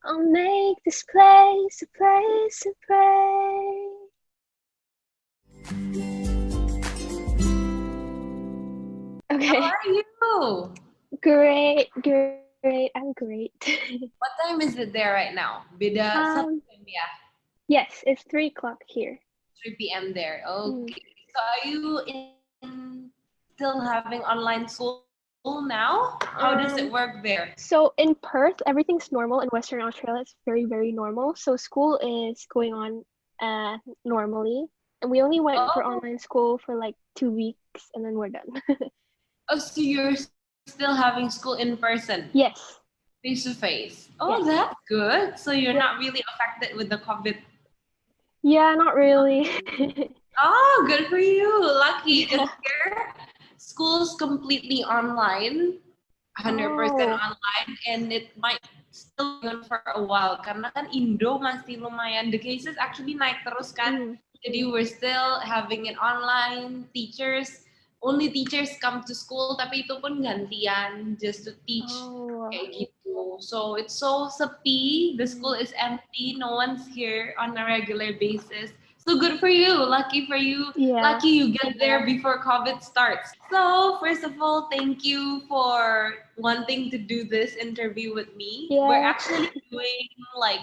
I'll make this place a place to pray. How Okay, are you? great. I'm great. What time is it there right now? Beda satu um, jam ya, yes, it's 3 o'clock here. 3 p.m. there. Mm. Okay. So are you still having online school now? How does it work Um, there? so in Perth, everything's normal. In Western Australia, it's very, very normal. So school is going on normally. And we only went for Oh, online school for like 2 weeks and then we're done. oh, so you're still having school in person, Yes, face to face. Oh, yes. that's good. So you're not Yep. really affected with the COVID. Yeah, not really. Oh, good for you. Lucky. Because Yeah. here, school's completely online, 100% Oh. online, and it might still be on for a while. Karena kan Indo masih lumayan, the cases actually naik terus kan. Mm. Jadi we're still having it online. Only teachers come to school, tapi itu pun gantian just to teach Oh. kayak gitu. So it's so sepi. The school Mm. is empty. No one's here on a regular basis. So good for you. Lucky for you. Yeah. Lucky you get there before COVID starts. So first of all, thank you for wanting to do this interview with me. We're Yeah. actually doing like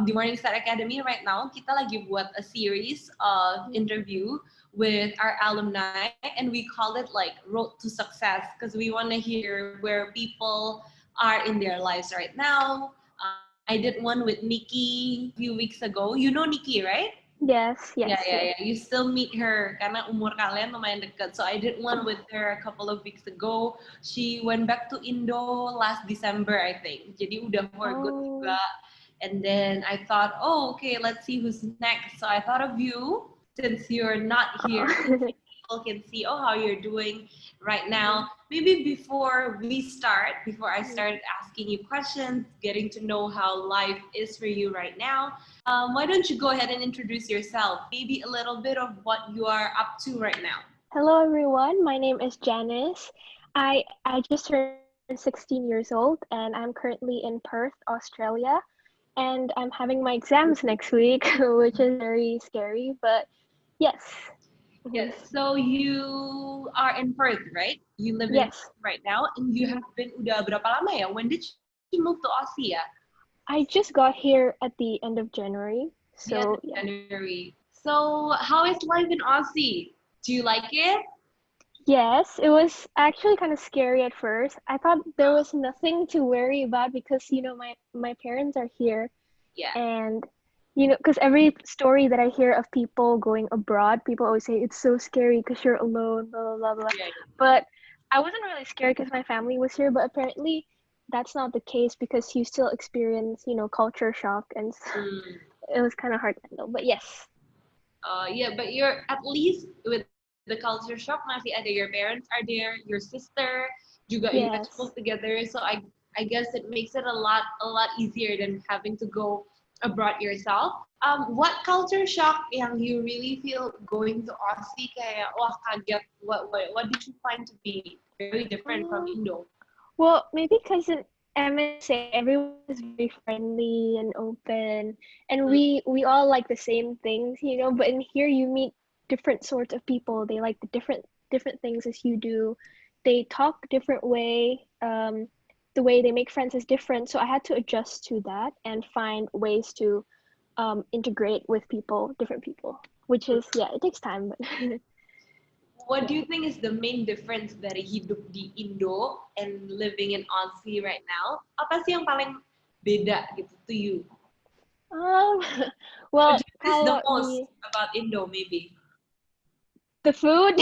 di Morning Star Academy right now. Kita lagi buat a series of interview with our alumni, and we call it like Road to Success because we want to hear where people are in their lives right now. I did one with Nikki a few weeks ago. You know Nikki, right? Yes, Yeah, yes, yeah, yes. yeah. You still meet her karena umur kalian lumayan dekat. So I did one with her a couple of weeks ago. She went back to Indo last December, I think. Jadi udah for good juga. Oh. And then I thought, oh, okay, let's see who's next. So I thought of you since you're not here. Oh. People can see, oh, how you're doing right Mm. now. Maybe before I Mm. started asking you questions, getting to know how life is for you right now, why don't you go ahead and introduce yourself? Maybe a little bit of what you are up to right now. Hello everyone. My name is Janice. I just turned 16 years old and I'm currently in Perth, Australia, and I'm having my exams next week, which is very scary, but yes. Mhm. Yes. So you are in Perth, right? You live in Yes. Perth right now, and you Mhm. have been udah berapa lama ya? When did you move to Aussie ya? I just got here at the end of January, The end of so yeah. January. So how is life in Aussie? Do you like it? Yes, it was actually kind of scary at first. I thought there was nothing to worry about because my parents are here Yeah. and because every story that I hear of people going abroad, people always say it's so scary because you're alone, blah blah blah blah. Yeah. But I wasn't really scared because my family was here, but apparently that's not the case because you still experience, culture shock and Mm. it was kind of hard to handle. But yes. Yeah, but you're at least with the culture shock masih ada your parents are there, your sister juga you guys both Yes. together. So I guess it makes it a lot easier than having to go abroad yourself. What culture shock yang you really feel going to Aussie kayak wah kaget what did you find to be very different from Um, Indo? well, maybe because in MSA everyone is very friendly and open, and Mm, we all like the same things, but in here you meet different sorts of people. They like the different things as you do. They talk different way. The way they make friends is different, so I had to adjust to that and find ways to integrate with people, different people, which is yeah, it takes time, but what do you think is the main difference dari hidup di Indo and living in Aussie right now? Apa sih yang paling beda gitu to you? um, What well, do you miss the kalau most di about Indo maybe? the food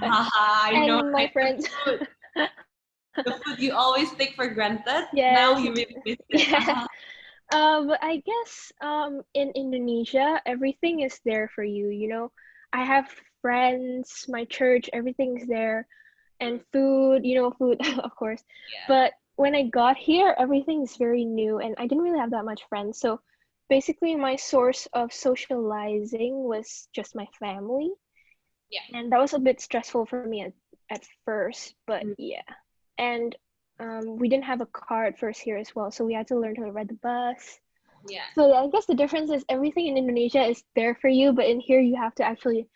Haha, I know, and my right? The friends. food. The food you always take for granted. Now Yes, you really miss it. yes. Haha. But I guess in Indonesia everything is there for you, I have friends, my church, everything's there, and food, food of course. Yeah. But when I got here, everything's very new, and I didn't really have that much friends. So basically, my source of socializing was just my family, Yeah. and that was a bit stressful for me at first. But Mm. yeah, and we didn't have a car at first here as well, so we had to learn to ride the bus. Yeah. So yeah, I guess the difference is everything in Indonesia is there for you, but in here you have to actually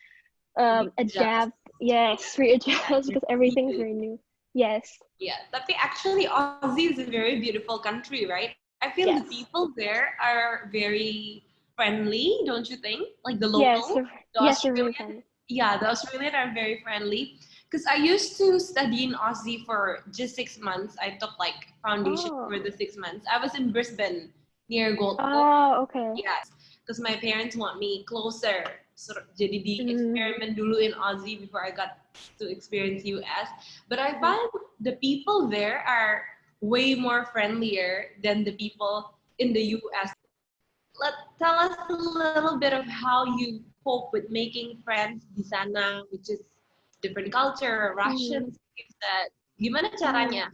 Readjust. adapt. Yes, readjust Yeah. because everything's very new. Yes. Yeah, tapi actually Aussie is a very beautiful country, right? I feel the Yes. people there are very friendly, don't you think? Like the Yes. local, the Yes, they're very Australian. fun. Yeah, the Australian are very friendly. Because I used to study in Aussie for just 6 months. I took like foundation Oh. for the 6 months. I was in Brisbane near Gold Coast. Oh, okay. Yes, because my parents want me closer. So, jadi di Mm-hmm. eksperimen dulu in Aussie before I got to experience US. But I Mm-hmm. find the people there are way more friendlier than the people in the US. Tell us a little bit of how you cope with making friends di sana, which is different culture, Mm-hmm. Russians, that. Gimana Mm-hmm. caranya?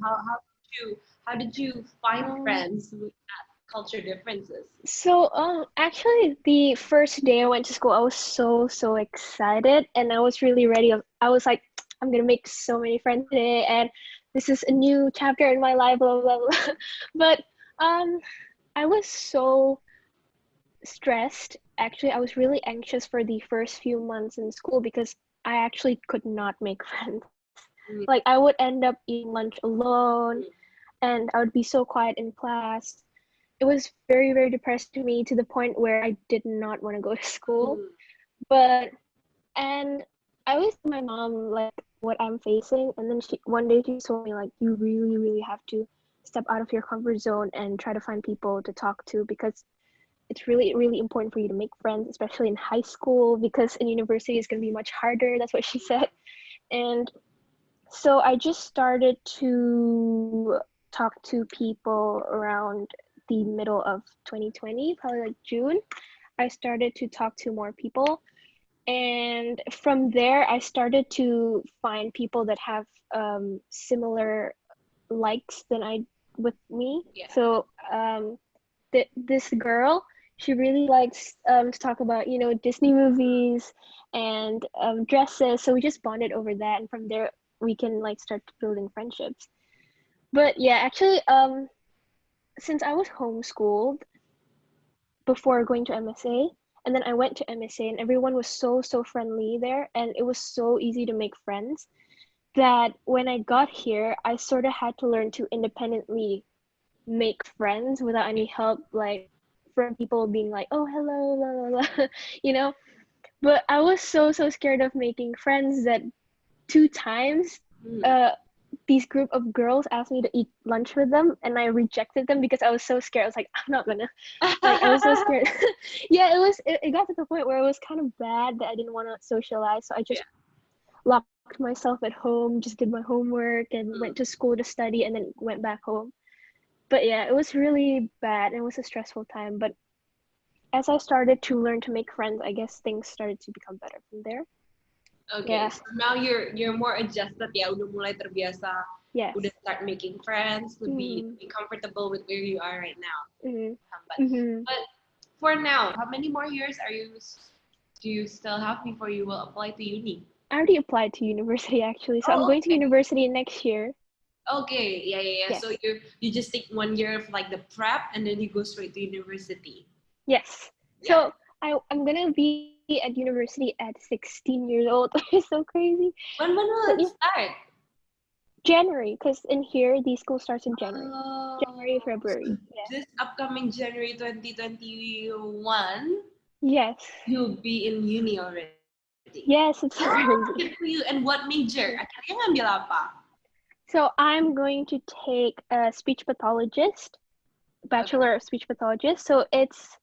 How did you find Um, friends with that culture differences? so, actually, the first day I went to school, I was so excited, and I was really ready. I was like, I'm gonna make so many friends today, and this is a new chapter in my life, blah blah blah. But um, I was so stressed. Actually, I was really anxious for the first few months in school because I actually could not make friends. Mm, Like, I would end up eating lunch alone, and I would be so quiet in class. It was very depressing to me to the point where I did not want to go to school. mm, But and I always tell my mom like what I'm facing, and then she one day she told me like you really have to step out of your comfort zone and try to find people to talk to because it's really important for you to make friends, especially in high school because in university it's going to be much harder. That's what she said. And so I just started to talk to people around the middle of 2020, probably like June. I started to talk to more people. And from there, I started to find people that have similar likes than I with me. yeah. So this girl, she really likes to talk about Disney movies and dresses. So we just bonded over that, and from there we can like start building friendships. But yeah, actually, since I was homeschooled before going to MSA, and then I went to MSA, and everyone was so friendly there, and it was so easy to make friends that when I got here, I sort of had to learn to independently make friends without any help, like from people being like, "Oh, hello, la la la," you know. But I was so scared of making friends that two times, Mm. uh, these group of girls asked me to eat lunch with them, and I rejected them because I was so scared. I was like, I'm not gonna. Like, I was so scared. Yeah, it got to the point where it was kind of bad that I didn't want to socialize, so I Yeah. just locked myself at home, just did my homework, and Mm. went to school to study, and then went back home. But yeah, it was really bad. It was a stressful time. But as I started to learn to make friends, I guess things started to become better from there. Okay, Yeah. so now you're more adjusted ya, udah mulai terbiasa, udah Yes. start making friends, lebih Mm-hmm. lebih comfortable with where you are right now. Mm-hmm. But Mm-hmm. but for now, how many more years do you still have before you will apply to uni? I already applied to university actually, so I'm Oh, going to okay. university next year. Okay, yeah. So Yes. you just take 1 year of like the prep and then you go straight to university. Yes. Yeah. So I'm gonna be at university at 16 years old. It's so crazy. When But will yeah, it start? January, because in here the school starts in January. January, Oh, so February. Yeah. this upcoming January 2021, Yes. you'll be in uni already. Yes, it's so Oh, good for crazy. you. And what major? Akhirnya ngambil apa? So I'm going to take a speech pathologist, Okay. bachelor of speech pathologist. So it's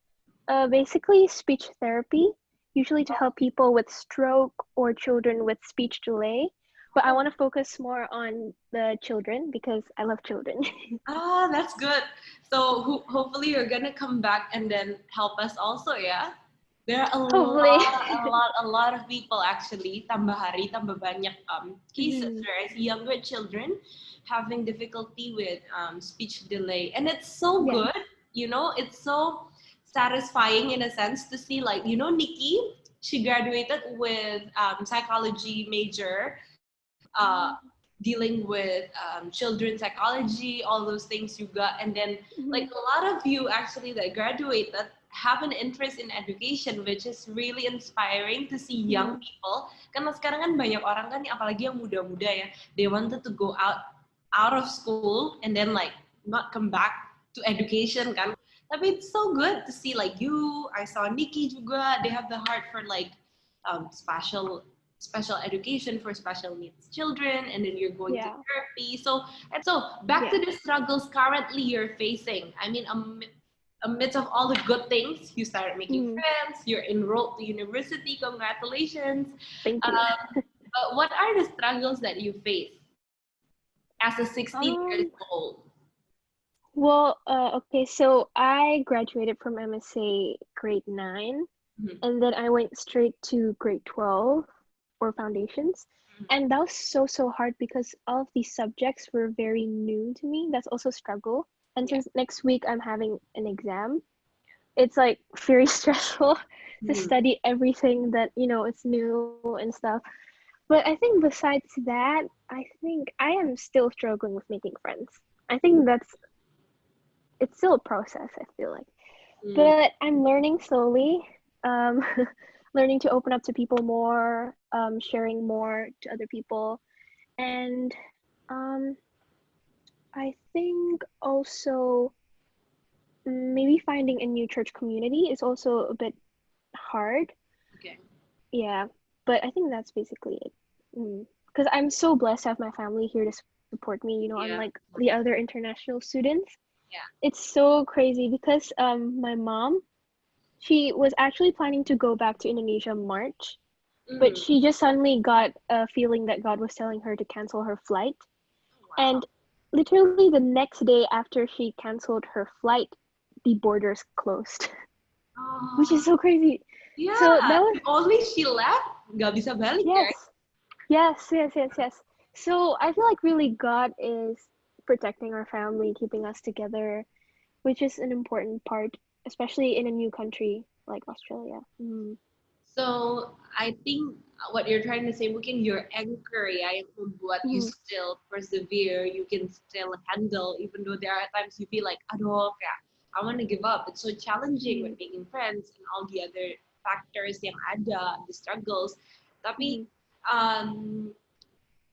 basically speech therapy, usually to help people with stroke or children with speech delay. But I Oh, want to focus more on the children because I love children. that's good. So hopefully you're gonna come back and then help us also, yeah? There are Hopefully. a lot of people actually, tambah hari, tambah banyak cases Mhm. where I see younger children having difficulty with speech delay. And it's so Yes. good, it's so satisfying in a sense to see like, Nikki, she graduated with psychology major. Uh, dealing with children's psychology, all those things juga. And then like Mhm. a lot of you actually that graduate that have an interest in education, which is really inspiring to see young Mhm. people. Karena sekarang kan banyak orang kan, apalagi yang muda-muda ya, they wanted to go out of school and then like not come back to education kan. Tapi it's so good to see like you, I saw Nikki juga, they have the heart for like special education for special needs children, and then you're going to Yeah. therapy. So back Yeah. to the struggles currently you're facing. I mean, amidst of all the good things, you started making Mhm. friends, you're enrolled to university, congratulations. Thank you. But what are the struggles that you face as a 16 years Um, old? well, okay, so I graduated from MSA grade 9, Mhm, and then I went straight to grade 12 for foundations. mhm. And that was so, so hard because all of these subjects were very new to me. That's also a struggle. And Yeah. since next week I'm having an exam, it's like very stressful to Mhm. study everything that, it's new and stuff. But I think besides that, I think I am still struggling with making friends. I think it's still a process, I feel like. Mm. But I'm learning slowly, um, learning to open up to people more, sharing more to other people. And um, I think also maybe finding a new church community is also a bit hard. Okay. Yeah, but I think that's basically it. Because I'm so blessed to have my family here to support me, unlike Yeah. the other international students. Yeah. It's so crazy because my mom, she was actually planning to go back to Indonesia in March, but Mm. she just suddenly got a feeling that God was telling her to cancel her flight. Wow. And literally the next day after she canceled her flight, the borders closed, which Oh, is so crazy. So yeah. that was, If only she left, nggak bisa balik, right? yes, yes, yes, yes, yes. So I feel like really God is protecting our family, keeping us together, which is an important part, especially in a new country like Australia. So I think what you're trying to say, mungkin your anchor ya yang membuat you Mm-hmm. still persevere, you can still handle, even though there are times you feel like, aduh, kayak I want to give up. It's so challenging Mm-hmm. with making friends and all the other factors yang ada, the struggles. Mm-hmm. Tapi um,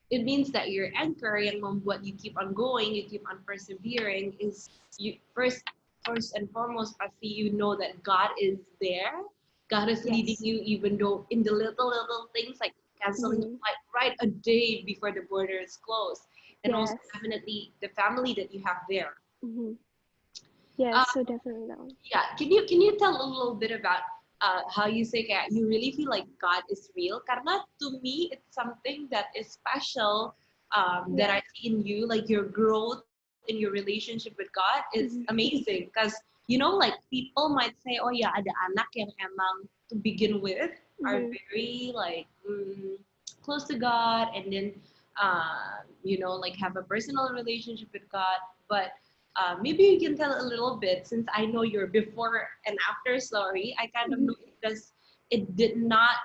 it means that your anchor yang membuat you keep on going, you keep on persevering is you first and foremost pasti you know that God is there. God is leading Yes. you even though in the little things like canceling the Mm-hmm. flight right a day before the border is closed. And also Yes. definitely the family that you have there. Mm-hmm. Yes. So definitely that one. Yeah, can you tell a little bit about how you say kayak you really feel like God is real? Karena to me it's something that is special that Yeah. I see in you, like your growth in your relationship with God is Mm-hmm. amazing. Because like people might say, oh ya ada anak yang emang to begin with are Mm-hmm. very like close to God, and then like have a personal relationship with God, but maybe you can tell a little bit since I know your before and after story. I kind of Mm-hmm. know it did not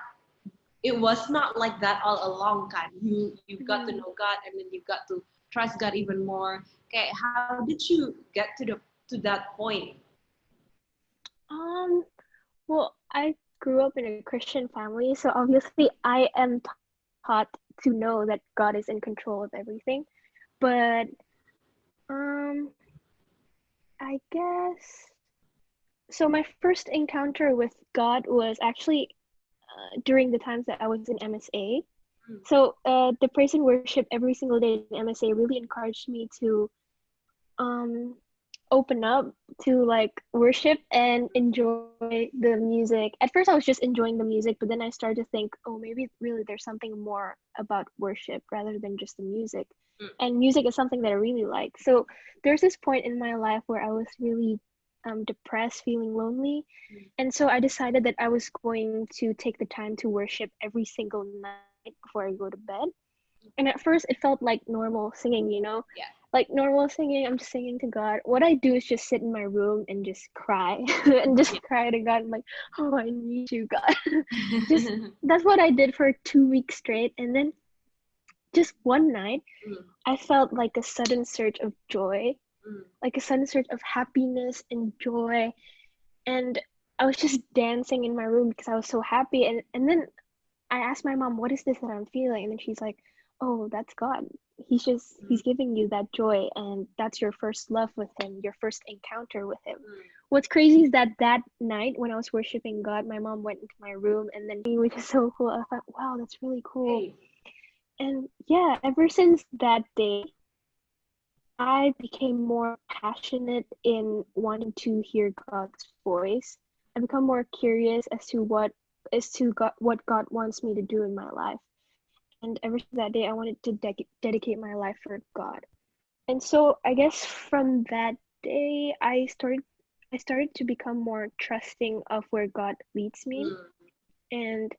it was not like that all along kan. You got to Mm-hmm. know God, and then you got to trust God even more. Okay, how did you get to that point? Um. Well, I grew up in a Christian family, so obviously I am taught to know that God is in control of everything. But um, I guess so. My first encounter with God was actually during the times that I was in MSA. Mm, So the praise and worship every single day in MSA really encouraged me to um open up to like worship and enjoy the music. At first I was just enjoying the music, but then I started to think, oh, maybe really there's something more about worship rather than just the music. mm, And music is something that I really like. So there's this point in my life where I was really depressed, feeling lonely. mm. And so I decided that I was going to take the time to worship every single night before I go to bed. And at first, it felt like normal singing. Yeah. Like normal singing, I'm just singing to God. What I do is just sit in my room and just cry and just cry to God. I'm like, oh, I need you, God. Just Yeah. that's what I did for 2 weeks straight. And then just one night, Mm. I felt like a sudden surge of joy, Mm. like a sudden surge of happiness and joy. And I was just dancing in my room because I was so happy. And then I asked my mom, what is this that I'm feeling? And then she's like, oh, that's God. He's giving you that joy, and that's your first love with him, your first encounter with him. What's crazy is that night when I was worshiping God, my mom went into my room, and then which is so cool. I thought, wow, that's really cool. Hey. And yeah, ever since that day, I became more passionate in wanting to hear God's voice. I become more curious as to what God wants me to do in my life. And ever since that day, I wanted to dedicate my life for God. And so I guess from that day, I started to become more trusting of where God leads me. And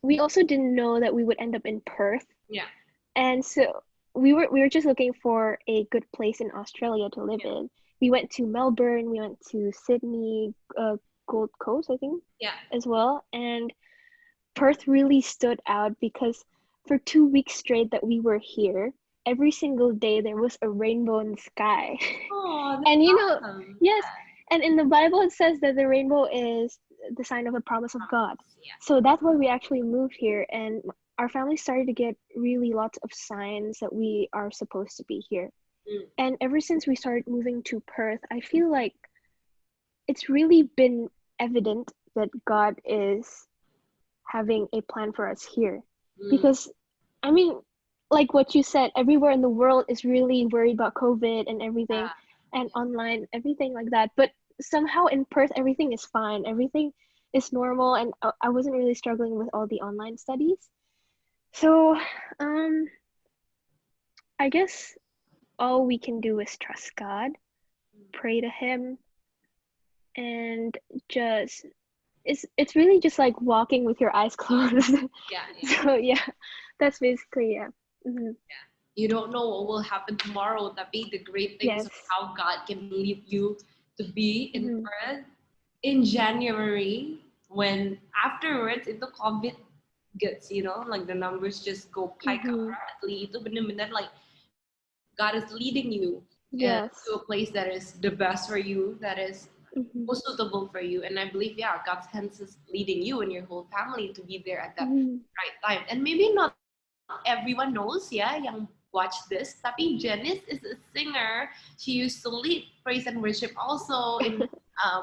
we also didn't know that we would end up in Perth. Yeah. And so we were just looking for a good place in Australia to live in. We went to Melbourne, we went to Sydney, Gold Coast, I think, as well. And Perth really stood out because for 2 weeks straight that we were here, every single day there was a rainbow in the sky. Oh, and awesome. Yes, and in the Bible it says that the rainbow is the sign of the promise of God. Yeah. So that's why we actually moved here, and our family started to get really lots of signs that we are supposed to be here. And ever since we started moving to Perth, I feel like it's really been evident that God is having a plan for us here. Because, I mean, like what you said, everywhere in the world is really worried about COVID and everything, and online, everything like that. But somehow in Perth, everything is fine. Everything is normal, and I wasn't really struggling with all the online studies. So, I guess all we can do is trust God, pray to Him, and just it's really just like walking with your eyes closed. So yeah, that's basically You don't know what will happen tomorrow, tapi the great things of how God can lead you to be in Perth in January, when afterwards itu COVID gets, like the numbers just go pike up rapidly. Itu benar-benar like God is leading you to a place that is the best for you, that is most suitable for you. And I believe, God's hands is leading you and your whole family to be there at that right time. And maybe not everyone knows, yang watch this, tapi Janice is a singer. She used to lead praise and worship also in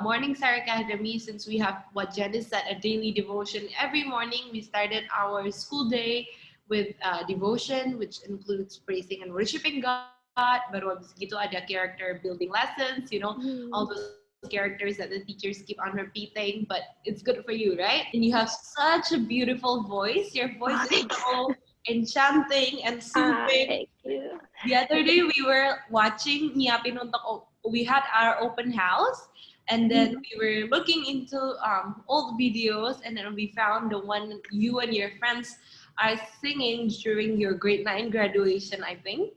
Morning Star Academy, since we have what Janice said, a daily devotion. Every morning we started our school day with devotion, which includes praising and worshiping God. Baru habis gitu ada character building lessons, all those characters that the teachers keep on repeating, but it's good for you, right? And you have such a beautiful voice. Your voice is so enchanting and soothing. Thank you. The other day we were watching, we had our open house, and then we were looking into old videos, and then we found the one you and your friends are singing during your grade 9 graduation, I think.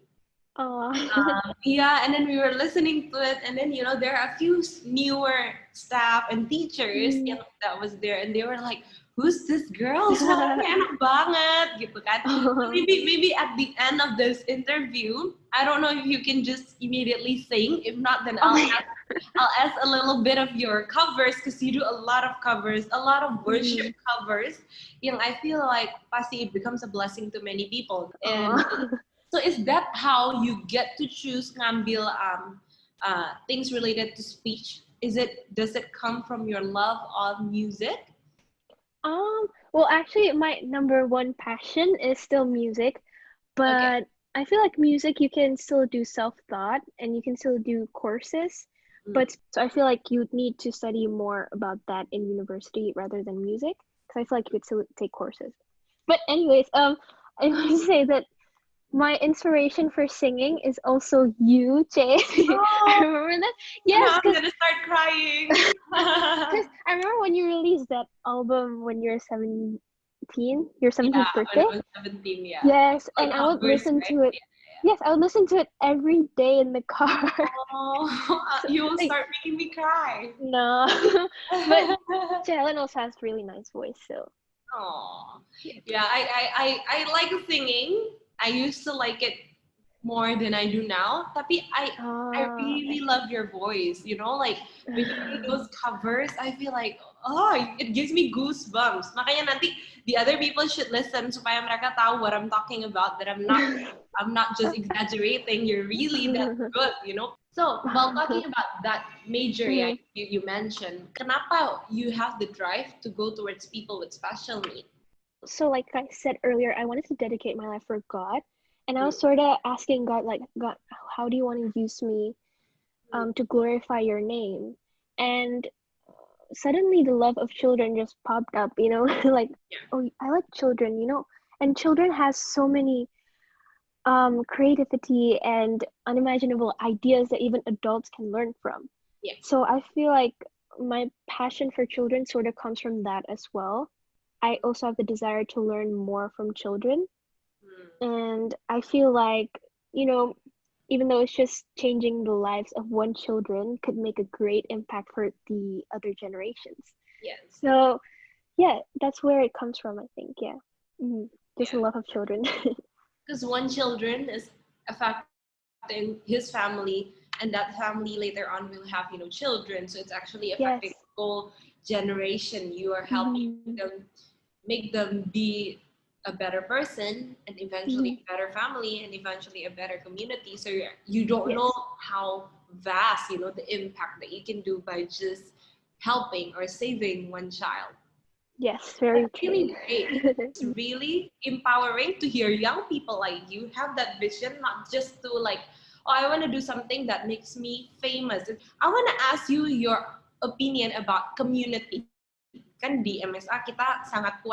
And then we were listening to it, and then there are a few newer staff and teachers that was there, and they were like, who's this girl? Suaranya enak banget gitu kan. Maybe at the end of this interview, I don't know if you can just immediately sing. If not, then I'll ask a little bit of your covers, because you do a lot of covers, a lot of worship covers. I feel like pasti it becomes a blessing to many people. And so is that how you get to choose ngambil things related to speech? Does it come from your love of music? Well, actually, my number one passion is still music, but I feel like music, you can still do self-taught and you can still do courses, but so I feel like you need to study more about that in university rather than music, because I feel like you could still take courses. But anyways, I want to say that my inspiration for singing is also you, Jay. I remember that. Yes, I'm gonna start crying. Because I remember when you released that album when you're 17, your 17th birthday. When I was 17, yeah. Yes, and I would listen to it. Yes, I would listen to it every day in the car. You will start making me cry. No, but Charlene also has really nice voice, so. Oh, Yeah. yeah. I like singing. I used to like it more than I do now. Tapi I really I love your voice. You know, like when you do those covers, I feel like oh, it gives me goosebumps. Makanya nanti the other people should listen supaya mereka tahu what I'm talking about. That I'm not just exaggerating. You're really that good. You know. So while talking about that major, yeah, Mm. you mentioned, kenapa you have the drive to go towards people with special needs? So like I said earlier, I wanted to dedicate my life for God, and I Mm, was sort of asking God, like, God, how do you want to use me mm, to glorify your name? And suddenly the love of children just popped up, like, yeah. oh, I like children, and children has so many creativity and unimaginable ideas that even adults can learn from. Yeah. So I feel like my passion for children sort of comes from that as well. I also have the desire to learn more from children. Mm, And I feel like, you know, even though it's just changing the lives of one children could make a great impact for the other generations. yes. So yeah, that's where it comes from, I think. Yeah. Mhm. Just a Yeah. love of children. Because one children is affecting his family, and that family later on will have children. So it's actually affecting the Yes. whole generation. You are helping Mhm. them make them be a better person and eventually Mhm. a better family and eventually a better community. So you don't know Yes. how vast the impact that you can do by just helping or saving one child. Yes, That's very true. really great. It's really empowering to hear young people like you have that vision, not just to like, oh, I want to do something that makes me famous. I want to ask you your opinion about community. Kan di MSA kita sangat kuat tuh ya,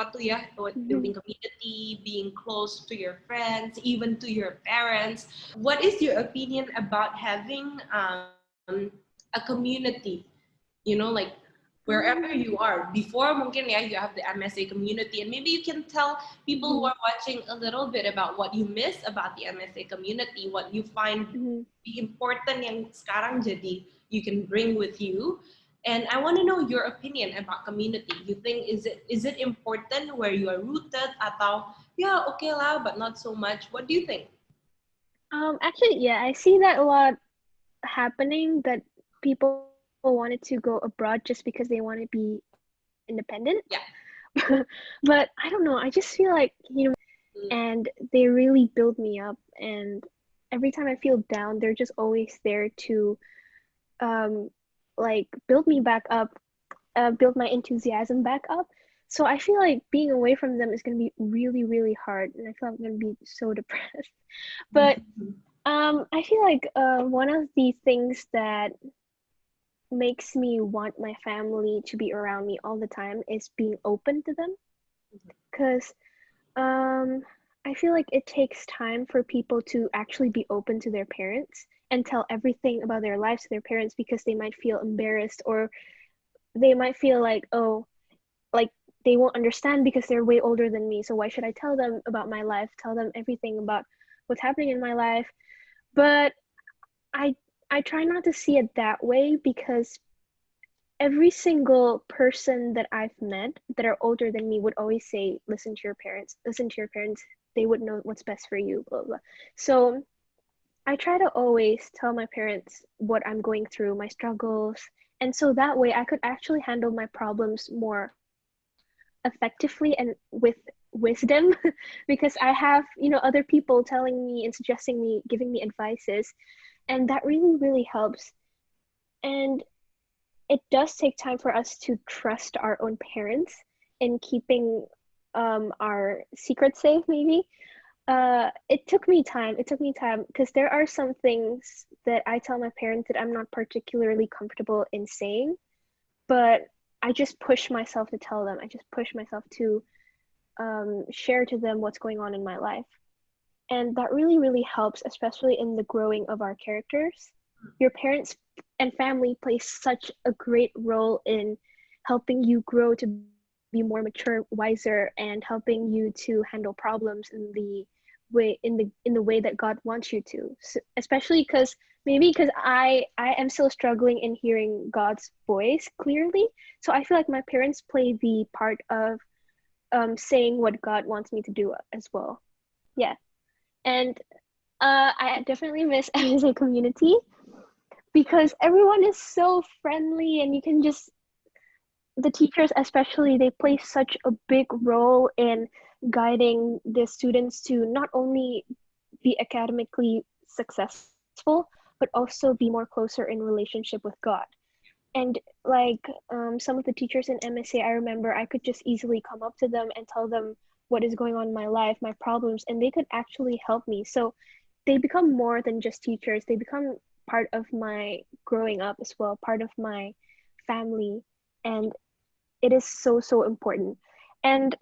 building Mhm. community, being close to your friends, even to your parents. What is your opinion about having a community? Like wherever you Um, are. Before mungkin ya you have the MSA community, and maybe you can tell people who mhm. are watching a little bit about what you miss about the MSA community, what you find Mhm. be important yang sekarang jadi you can bring with you. And I want to know your opinion about community. You think is it important where you are rooted atau yeah okay lah but not so much? What do you think? Actually, yeah, I see that a lot happening that people wanted to go abroad just because they want to be independent. Yeah. But I don't know, I just feel like Mm, and they really build me up, and every time I feel down, they're just always there to um like build me back up, build my enthusiasm back up. So I feel like being away from them is going to be really, really hard, and I feel like I'm going to be so depressed. But I feel like one of the things that makes me want my family to be around me all the time is being open to them, because um I feel like it takes time for people to actually be open to their parents and tell everything about their lives to their parents, because they might feel embarrassed, or they might feel like, oh, like they won't understand because they're way older than me, so why should I tell them about my life, tell them everything about what's happening in my life. But i I try not to see it that way, because every single person that I've met that are older than me would always say, listen to your parents, listen to your parents, they would know what's best for you, blah blah. So I try to always tell my parents what I'm going through, my struggles, and so that way I could actually handle my problems more effectively and with wisdom, because I have, other people telling me and suggesting me, giving me advices, and that really, really helps. And it does take time for us to trust our own parents in keeping our secrets safe, maybe. It took me time, because there are some things that I tell my parents that I'm not particularly comfortable in saying, but I just push myself to tell them. I just push myself to share to them what's going on in my life. And that really, really helps, especially in the growing of our characters. Your parents and family play such a great role in helping you grow to be more mature, wiser, and helping you to handle problems in the way that God wants you to. So, especially because maybe because I am still struggling in hearing God's voice clearly. So I feel like my parents play the part of saying what God wants me to do as well. Yeah. And I definitely miss MSA community because everyone is so friendly and you can just the teachers especially they play such a big role in guiding the students to not only be academically successful but also be more closer in relationship with God. And like some of the teachers in MSA, I remember I could just easily come up to them and tell them what is going on in my life, my problems, and they could actually help me. So they become more than just teachers. They become part of my growing up as well, part of my family, and it is so so important. And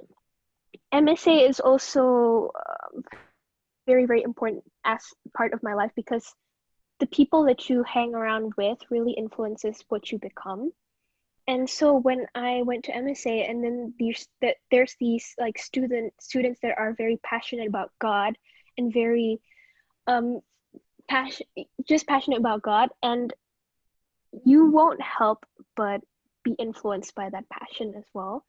MSA is also very very important as part of my life because the people that you hang around with really influences what you become. And so when I went to MSA and then there's these like students that are very passionate about God and very um passion just passionate about God, and you won't help but be influenced by that passion as well.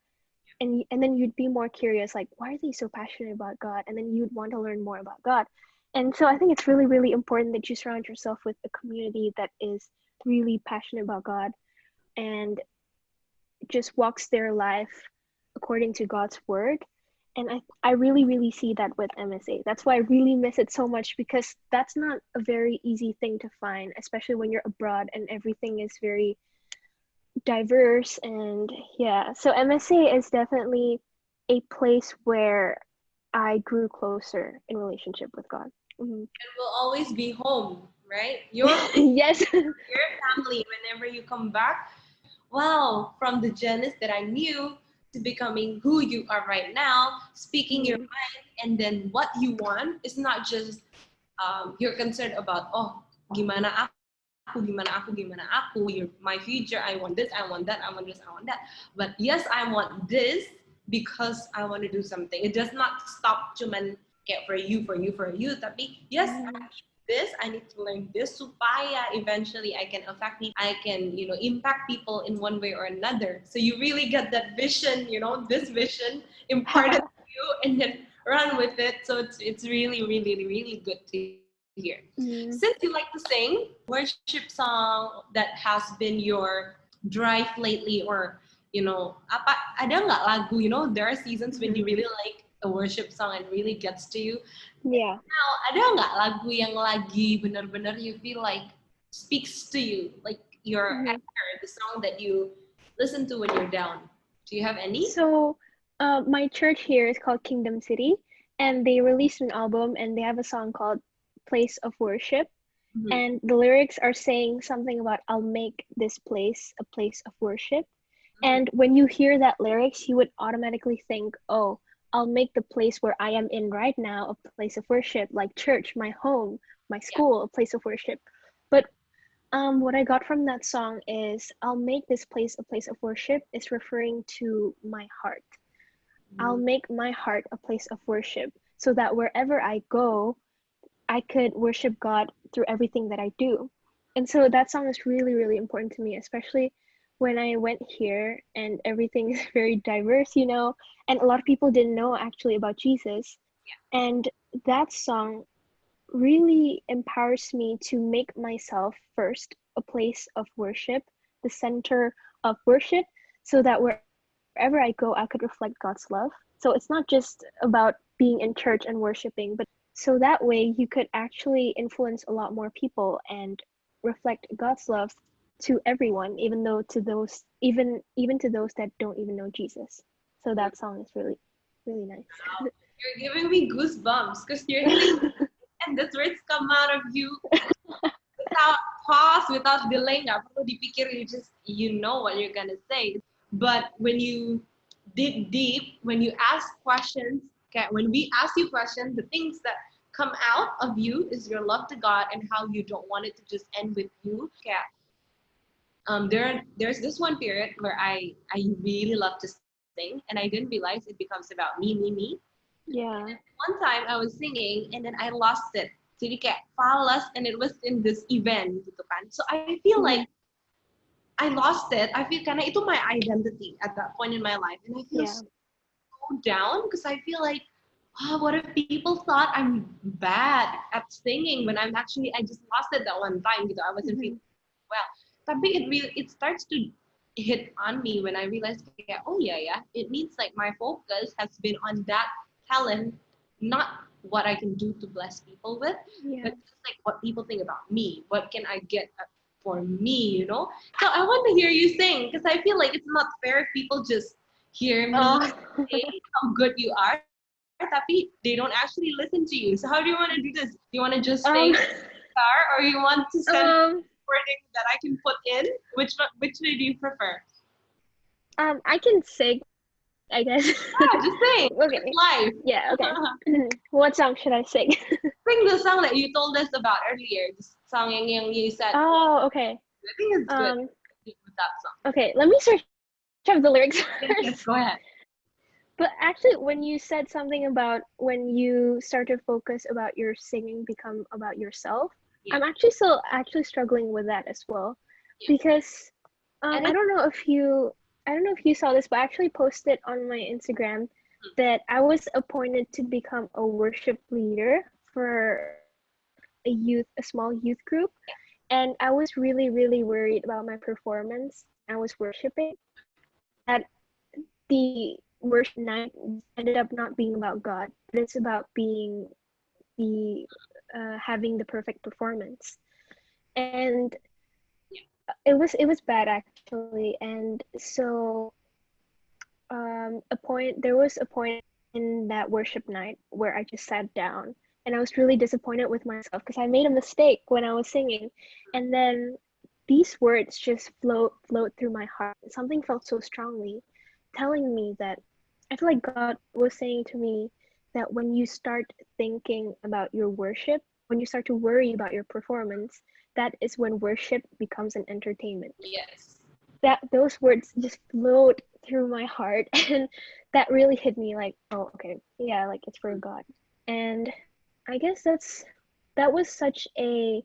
And then you'd be more curious, like, why are they so passionate about God? And then you'd want to learn more about God. And so I think it's really really important that you surround yourself with a community that is really passionate about God and just walks their life according to God's word. And I really really see that with MSA. That's why I really miss it so much because that's not a very easy thing to find, especially when you're abroad and everything is very diverse. And yeah, so MSA is definitely a place where I grew closer in relationship with God. Mm-hmm. And will always be home, right? Your Yes. your family whenever you come back. Wow, from the Janice that I knew to becoming who you are right now, speaking your Mm-hmm. mind, and then what you want is not just you're concerned about, oh, gimana aku, my future, I want this, I want that, I want this, I want that. But yes, I want this because I want to do something. It does not stop cuman kayak for you. Tapi yes, Mm-hmm. I need to learn this supaya eventually I can affect people, I can, impact people in one way or another. So you really get that vision, this vision imparted to you and then run with it. So it's really, really, really good to hear. Since you like to sing, worship song that has been your drive lately, or ada nggak lagu, there are seasons when you really like a worship song and really gets to you. Yeah. Now, ada nggak lagu yang lagi benar-benar you feel like speaks to you, like your Mm-hmm. anchor, the song that you listen to when you're down? Do you have any? So, my church here is called Kingdom City, and they released an album, and they have a song called "Place of Worship." Mm-hmm. And the lyrics are saying something about "I'll make this place a place of worship." And when you hear that lyrics, you would automatically think, "Oh, I'll make the place where I am in right now a place of worship, like church, my home, my Yeah. school, a place of worship." But what I got from that song is "I'll make this place a place of worship" is referring to my heart. I'll make my heart a place of worship so that wherever I go, I could worship God through everything that I do. And so that song is really, really important to me, especially when I went here and everything is very diverse, and a lot of people didn't know actually about Jesus. And that song really empowers me to make myself first a place of worship, the center of worship, so that wherever I go, I could reflect God's love. So it's not just about being in church and worshiping, but so that way you could actually influence a lot more people and reflect God's love to everyone, even though to those even to those that don't even know Jesus. So that song is really really nice. You're giving me goosebumps because you're hitting, and the words come out of you without pause, without delay. Nggak perlu dipikir, you know what you're gonna say. But when you dig deep, when you ask questions, okay, when we ask you questions, the things that come out of you is your love to God and how you don't want it to just end with you. Okay. There's this one period where I really love to sing and I didn't realize it becomes about me. Yeah. One time I was singing and then I lost it. Jadi kayak falas, and it was in this event gitu kan. So I feel like Mhm. I lost it. I feel karena itu my identity at that point in my life, and I feel Yeah. so so down because I feel like, oh, what if people thought I'm bad at singing when I just lost it that one time gitu. I wasn't feeling well. Tapi it starts to hit on me when I realized, yeah, oh yeah, it means like my focus has been on that talent, not what I can do to bless people with, Yeah. but just like what people think about me. What can I get for me, you know? So I want to hear you sing because I feel like it's not fair if people just hear me Oh. say how good you are, tapi they don't actually listen to you. So how do you want to do this? Do you want to just sing guitar, or you want to send recording that I can put in? Which way do you prefer? I can sing, I guess. Yeah, just sing. Okay. It's live. Yeah, okay. What song should I sing? Sing the song that you told us about earlier. The song yang you said. Oh, okay. I think it's good with that song. Okay, let me search up the lyrics first. Yes, go ahead. But actually, when you said something about when you start to focus about your singing become about yourself, Yeah. I'm actually struggling with that as well, because I don't know if you saw this, but I actually posted on my Instagram that I was appointed to become a worship leader for a small youth group, and I was really, really worried about my performance. I was worshiping that the worship night ended up not being about God, but it's about being the having the perfect performance, and it was bad actually. And so there was a point in that worship night where I just sat down and I was really disappointed with myself because I made a mistake when I was singing, and then these words just float through my heart. Something felt so strongly telling me that I feel like God was saying to me that when you start thinking about your worship, when you start to worry about your performance, that is when worship becomes an entertainment. Yes. That those words just flowed through my heart, and that really hit me like, oh, okay, yeah, like it's for God. And I guess that was such a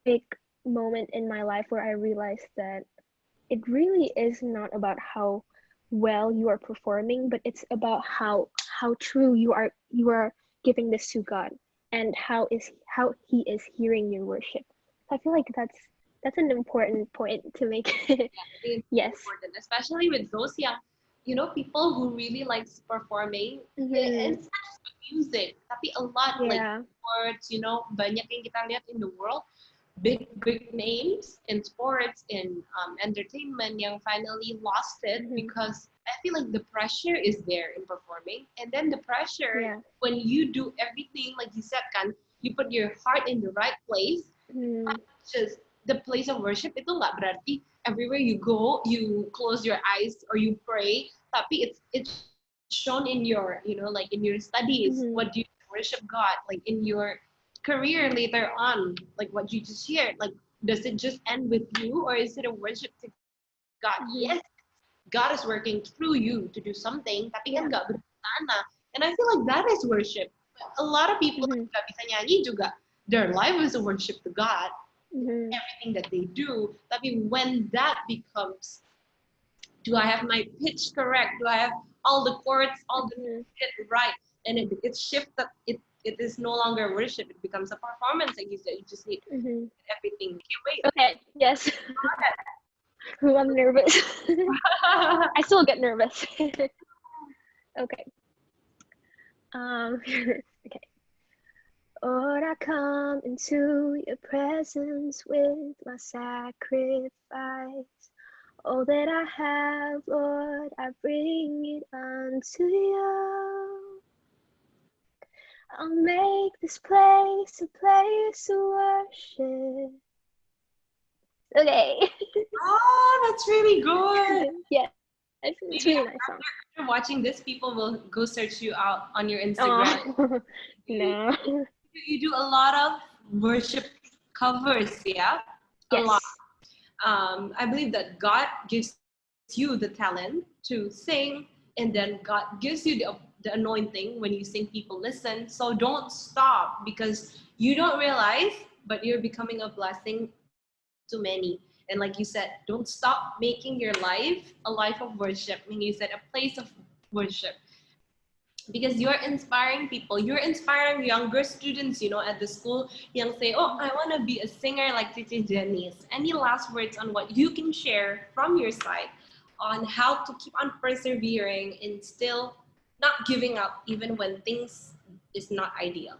big moment in my life where I realized that it really is not about how well you are performing, but it's about how true you are giving this to God, and how he is hearing your worship. I feel like that's an important point to make. Yeah, Yes. important, especially with those young, people who really likes performing. And it's not just music, tapi a lot like sports. Banyak yang kita lihat in the world, big names in sports, in entertainment, yang finally lost it because I feel like the pressure is there in performing, and then the pressure when you do everything like you said, kan, you put your heart in the right place. Not just the place of worship itu nggak berarti everywhere you go you close your eyes or you pray, tapi it's shown in your like in your studies. What do you worship God, like in your career later on, like what you just shared, like does it just end with you, or is it a worship to God? Yes, God is working through you to do something, tapi kan nggak bersana, and I feel like that is worship. A lot of people nggak bisa nyanyi juga, their life is a worship to God. Everything that they do, tapi when that becomes, do I have my pitch correct, do I have all the chords, all the hit right, and it's shifted, it is no longer worship, it becomes a performance, like you said, you just need everything. Okay, wait. Okay, yes. Ooh, I'm nervous. I still get nervous. Okay. Okay. Lord, I come into your presence with my sacrifice. All that I have, Lord, I bring it unto you. I'll make this place a place to worship. Okay. Oh, that's really good. Yeah, it's really nice song. After watching this, people will go search you out on your Instagram. No. You do a lot of worship covers, yeah? Yes. A lot. I believe that God gives you the talent to sing, and then God gives you the anointing. When you sing, people listen. So don't stop, because you don't realize, but you're becoming a blessing to many. And like you said, don't stop making your life a life of worship. I mean, you said a place of worship. because you're inspiring people, you're inspiring younger students, at the school, young say, oh, I want to be a singer like Titi Janice. Any last words on what you can share from your side on how to keep on persevering and still not giving up even when things is not ideal?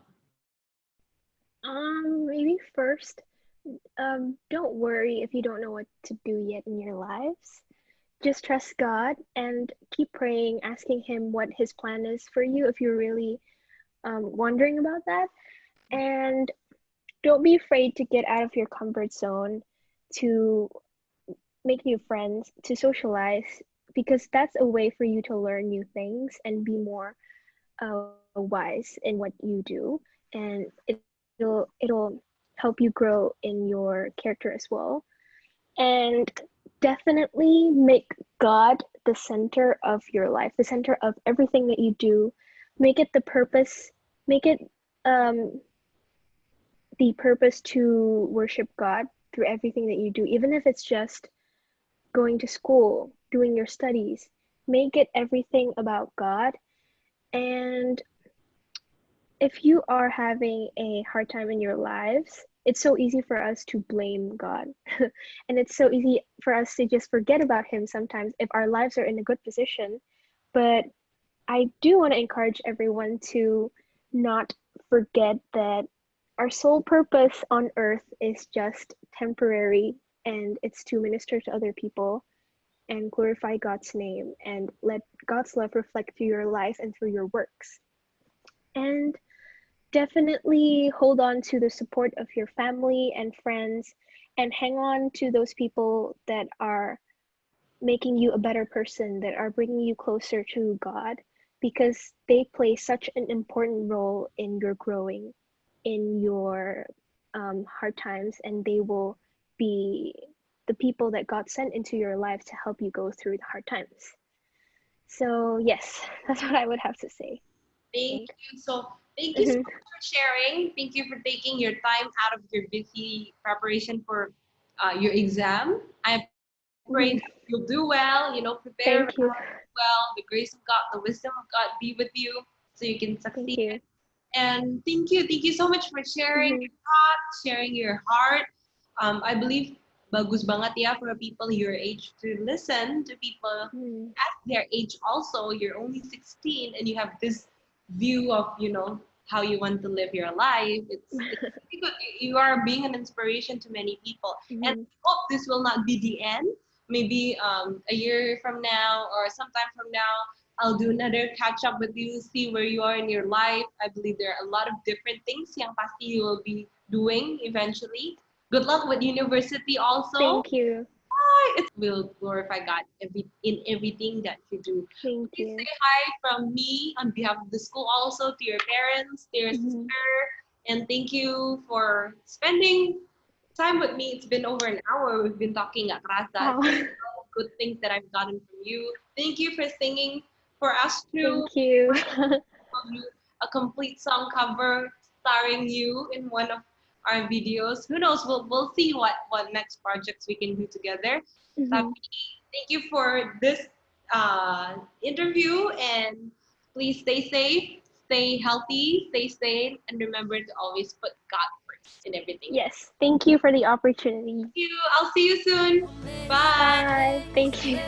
Maybe first, don't worry if you don't know what to do yet in your lives. Just trust God and keep praying, asking Him what His plan is for you if you're really wondering about that. And don't be afraid to get out of your comfort zone, to make new friends, to socialize, because that's a way for you to learn new things and be more wise in what you do. And it'll help you grow in your character as well. And definitely make God the center of your life, the center of everything that you do. Make it the purpose, make it um, the purpose to worship God through everything that you do, even if it's just going to school, doing your studies. Make it everything about God. And if you are having a hard time in your lives, it's so easy for us to blame God. And it's so easy for us to just forget about Him sometimes if our lives are in a good position. But I do want to encourage everyone to not forget that our sole purpose on earth is just temporary, and it's to minister to other people and glorify God's name and let God's love reflect through your life and through your works. And definitely hold on to the support of your family and friends and hang on to those people that are making you a better person, that are bringing you closer to God, because they play such an important role in your growing, in your hard times, and they will be the people that God sent into your life to help you go through the hard times. So, yes, that's what I would have to say. Thank Think. you. So thank you so Mm-hmm. much for sharing. Thank you for taking your time out of your busy preparation for your exam. I pray that you'll Mm-hmm. do well, prepare Thank you. well. The grace of God, the wisdom of God be with you so you can succeed. Thank you. And thank you. Thank you so much for sharing Mm-hmm. your thoughts, sharing your heart. I believe bagus banget ya for people your age to listen to people Mm-hmm. at their age also. You're only 16 and you have this view of, how you want to live your life. It's really good. You are being an inspiration to many people. And Mm-hmm. I hope this will not be the end. Maybe a year from now or sometime from now, I'll do another catch up with you, see where you are in your life. I believe there are a lot of different things yang pasti you will be doing eventually. Good luck with university also. Thank you. It will glorify God in everything that you do. Thank Please you. say hi from me on behalf of the school also to your parents, to your Mm-hmm. sister, and thank you for spending time with me. It's been over an hour. We've been talking at Rasa. Wow. Good things that I've gotten from you. Thank you for singing for us too. Thank you. Of you a complete song cover starring you in one of our videos. Who knows? We'll see what next projects we can do together. Mm-hmm. Tapi, thank you for this interview and please stay safe, stay healthy, stay sane, and remember to always put God first in everything you do. Yes. Thank you for the opportunity. Thank you. I'll see you soon. Bye. Bye. Thank you.